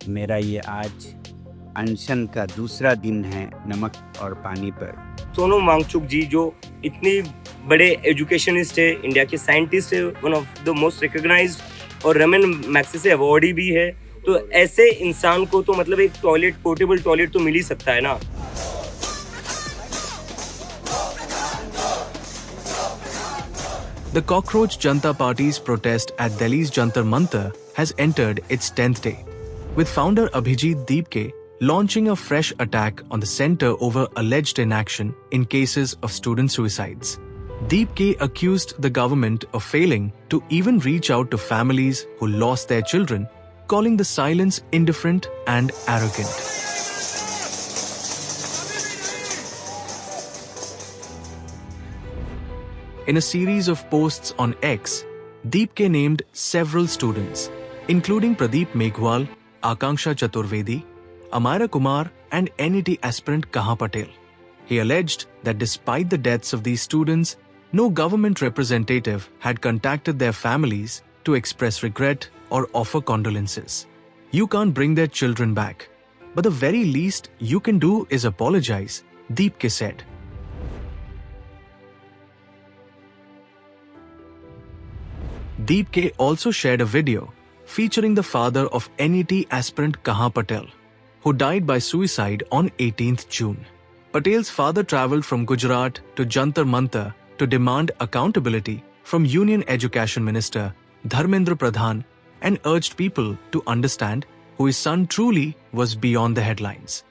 मेरा ये आज अनशन का दूसरा दिन है नमक और पानी पर। सोनम वांगचुक जी जो इतनी बड़े एजुकेशनिस्ट है, इंडिया के साइंटिस्ट है, one of the most recognised और रमन मैग्सेसे अवार्डी भी है, तो ऐसे इंसान को तो मतलब एक टॉयलेट, पोर्टेबल टॉयलेट तो मिल ही सकता है ना। The Cockroach Janta Party's protest at Delhi's Jantar Mantar has entered its 10th day, with founder Abhijit Deepke launching a fresh attack on the centre over alleged inaction in cases of student suicides. Deepke accused the government of failing to even reach out to families who lost their children, calling the silence indifferent and arrogant. In a series of posts on X, Deepke named several students, including Pradeep Meghwal, Akanksha Chaturvedi, Amara Kumar, and NET aspirant Kaha Patel. He alleged that despite the deaths of these students, no government representative had contacted their families to express regret or offer condolences. You can't bring their children back, but the very least you can do is apologize, Deepke said. Deepke also shared a video featuring the father of NET aspirant Kaha Patel, who died by suicide on 18th June. Patel's father travelled from Gujarat to Jantar Mantar to demand accountability from Union Education Minister Dharmendra Pradhan and urged people to understand who his son truly was beyond the headlines.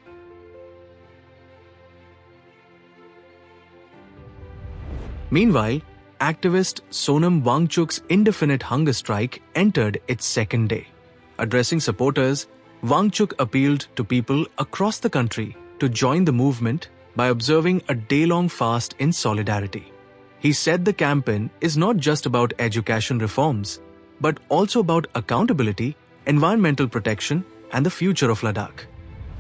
Meanwhile, activist Sonam Wangchuk's indefinite hunger strike entered its second day. Addressing supporters, Wangchuk appealed to people across the country to join the movement by observing a day-long fast in solidarity. He said the campaign is not just about education reforms, but also about accountability, environmental protection, and the future of Ladakh.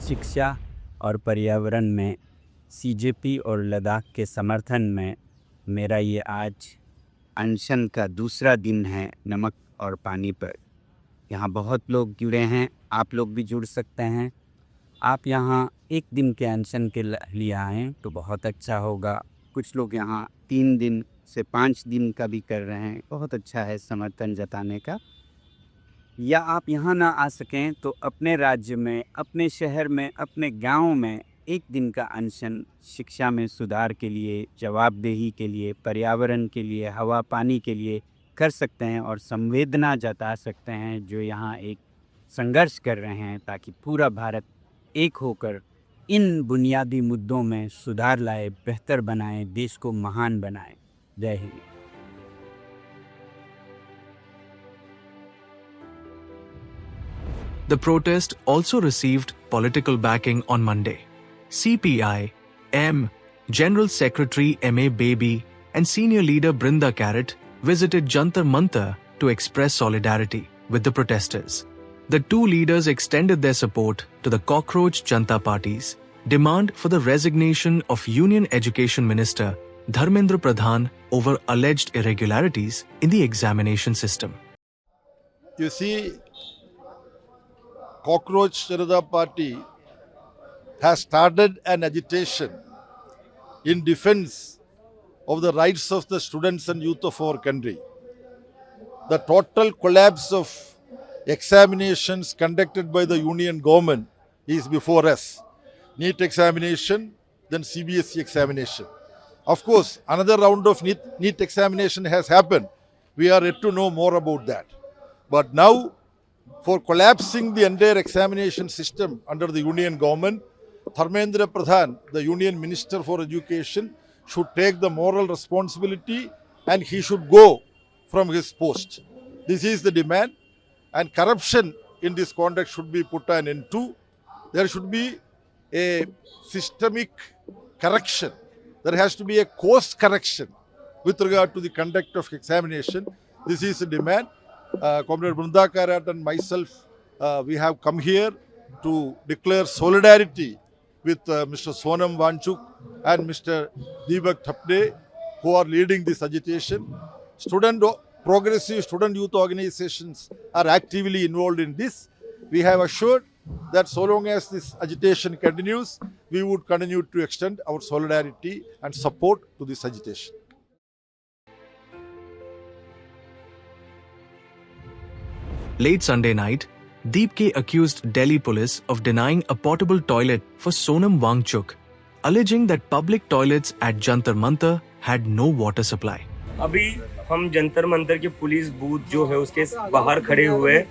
शिक्षा और पर्यावरण में CJP और लद्दाख के समर्थन में मेरा ये आज अनशन का दूसरा दिन है नमक और पानी पर। यहाँ बहुत लोग जुड़े हैं, आप लोग भी जुड़ सकते हैं। आप यहाँ एक दिन के अनशन के लिए आएँ तो बहुत अच्छा होगा। कुछ लोग यहाँ 3 दिन से 5 दिन का भी कर रहे हैं, बहुत अच्छा है समर्थन जताने का। या आप यहाँ ना आ सकें तो अपने राज्य में, अपने शहर में, अपने गांव में एक दिन का अनशन शिक्षा में सुधार के लिए, जवाबदेही के लिए, पर्यावरण के लिए, हवा पानी के लिए कर सकते हैं और संवेदना जता सकते हैं जो यहाँ एक संघर्ष कर रहे हैं, ताकि पूरा भारत एक होकर इन बुनियादी मुद्दों में सुधार लाए, बेहतर बनाए, देश को महान बनाए। जय Hind. The protest also received political backing on Monday. CPI, M, General Secretary M.A. Baby and senior leader Brinda Carrot visited Jantar Mantar to express solidarity with the protesters. The two leaders extended their support to the Cockroach Janta Party's demand for the resignation of Union Education Minister Dharmendra Pradhan over alleged irregularities in the examination system. You see, Cockroach Janata Party has started an agitation in defense of the rights of the students and youth of our country. The total collapse of examinations conducted by the union government is before us. NEET examination, then CBSE examination. Of course, another round of NEET examination has happened. We are yet to know more about that. But now, for collapsing the entire examination system under the union government, Dharmendra Pradhan, the Union Minister for Education, should take the moral responsibility and he should go from his post. This is the demand, and corruption in this conduct should be put an end to. There should be a systemic correction. There has to be a course correction with regard to the conduct of examination. This is the demand. Comrade Brinda Karat and myself, we have come here to declare solidarity with Mr. Sonam Wangchuk and Mr. Deepak Thapde, who are leading this agitation. Progressive student youth organizations are actively involved in this. We have assured that so long as this agitation continues, we would continue to extend our solidarity and support to this agitation. Late Sunday night, Deep K accused Delhi police of denying a portable toilet for Sonam Wangchuk, alleging that public toilets at Jantar Mantar had no water supply. अभी हम जंतर मंतर के police booth जो है उसके बाहर खड़े हुए हैं,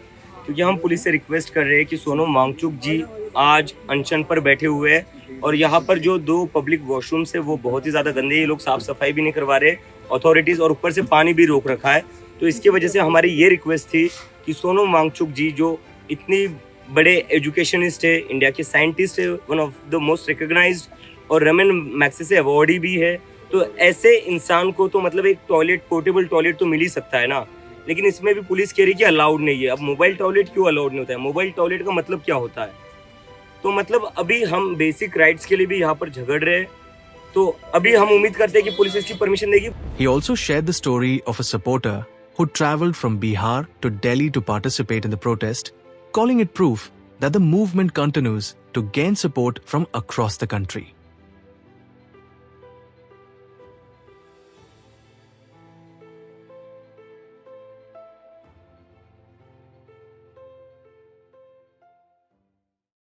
क्योंकि हम पुलिस से रिक्वेस्ट कर रहे हैं कि सोनम वांगचुक जी आज अनशन पर बैठे हुए हैं और यहाँ पर जो 2 पब्लिक वॉशरूम्स है वो बहुत ही ज़्यादा गंदे, ये लोग साफ सफाई भी नहीं करवा रहे अथॉरिटीज़, और ऊपर से पानी भी रोक रखा है। तो इसकी वजह से हमारी ये रिक्वेस्ट थी कि सोनम वांगचुक जी जो इतनी बड़े एजुकेशनिस्ट है, इंडिया के साइंटिस्ट है, one of the most recognised और रमन मैग्सेसे अवार्डी भी है, तो ऐसे इंसान को तो मतलब एक टॉयलेट, पोर्टेबल टॉयलेट तो मिल ही सकता है ना। लेकिन इसमें भी पुलिस कह रही है कि अलाउड नहीं है। अब मोबाइल टॉयलेट क्यों अलाउड नहीं होता है? मोबाइल टॉयलेट का मतलब क्या होता है? तो मतलब अभी हम बेसिक राइट्स के लिए भी यहाँ पर झगड़ रहे हैं, तो अभी हम उम्मीद करते हैं कि पुलिस इसकी परमिशन देगी। He also shared the story of a supporter who travelled from Bihar to Delhi to participate in the protest, calling it proof that the movement continues to gain support from across the country.